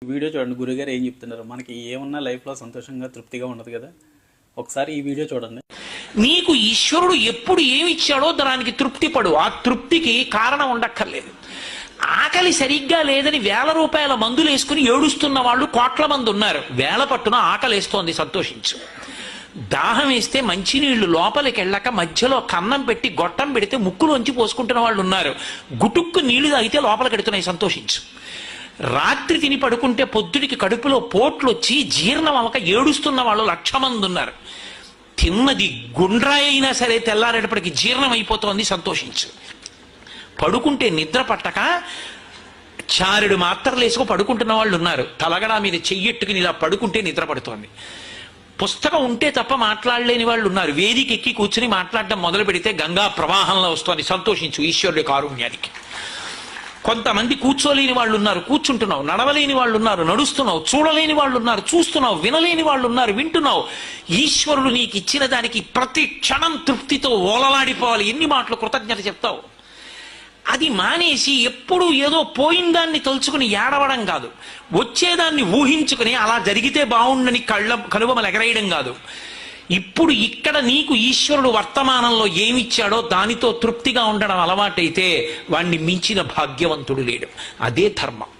Video చూడండి, గురుగారు ఏం చెప్తున్నారు. మనకి ఏమన్నా లైఫ్లో సంతోషంగా తృప్తిగా ఉండదు కదా. ఒకసారి ఈ వీడియో చూడండి. నీకు ఈశ్వరుడు ఎప్పుడు ఏమి ఇచ్చాడో దానికి తృప్తి పడు. ఆ తృప్తికి కారణం ఉండక్కర్లేదు. ఆకలి సరిగ్గా లేదని 1000 రూపాయల మందులు వేసుకుని ఏడుస్తున్న వాళ్ళు కోట్ల మంది ఉన్నారు. వేల పట్టున ఆకలేస్తోంది, సంతోషించు. దాహం వేస్తే మంచినీళ్లు లోపలికి వెళ్ళక మధ్యలో కన్నం పెట్టి గొట్టం పెడితే ముక్కులోంచి పోసుకుంటున్న వాళ్ళు ఉన్నారు. గుటుక్కు నీళ్లు తాగితే లోపలికి ఎడుతున్నాయి, సంతోషించు. రాత్రి తిని పడుకుంటే పొద్దుడికి కడుపులో పోట్లు వచ్చి జీర్ణం అవ్వక ఏడుస్తున్న వాళ్ళు 1,00,000 మంది ఉన్నారు. తిన్నది గుండ్రాయి అయినా సరే తెల్లారేటప్పటికి జీర్ణం అయిపోతోంది, సంతోషించు. పడుకుంటే నిద్ర పట్టక చారెడు మాత్రలు వేసుకో పడుకుంటున్న వాళ్ళు ఉన్నారు. తలగడా మీద చెయ్యెట్టుకుని ఇలా పడుకుంటే నిద్ర పడుతోంది. పుస్తకం ఉంటే తప్ప మాట్లాడలేని వాళ్ళు ఉన్నారు. వేదిక ఎక్కి కూర్చుని మాట్లాడడం మొదలు పెడితే గంగా ప్రవాహంలో వస్తోంది, సంతోషించు ఈశ్వరుడి కారుణ్యానికి. కొంతమంది కూర్చోలేని వాళ్ళు ఉన్నారు, కూర్చుంటున్నావు. నడవలేని వాళ్ళు ఉన్నారు, నడుస్తున్నావు. చూడలేని వాళ్ళు ఉన్నారు, చూస్తున్నావు. వినలేని వాళ్ళు ఉన్నారు, వింటున్నావు. ఈశ్వరుడు నీకు ఇచ్చిన దానికి ప్రతి క్షణం తృప్తితో ఓలలాడిపోవాలి. ఎన్ని మాటలు కృతజ్ఞత చెప్తావు. అది మానేసి ఎప్పుడూ ఏదో పోయిందాన్ని తలుచుకుని ఏడవడం కాదు, వచ్చేదాన్ని ఊహించుకుని అలా జరిగితే బాగుండని కనుబొమలు ఎగరేయడం కాదు. ఇప్పుడు ఇక్కడ నీకు ఈశ్వరుడు వర్తమానంలో ఏమిచ్చాడో దానితో తృప్తిగా ఉండడం అలవాటైతే వాణ్ణి మించిన భాగ్యవంతుడు లేడు. అదే ధర్మం.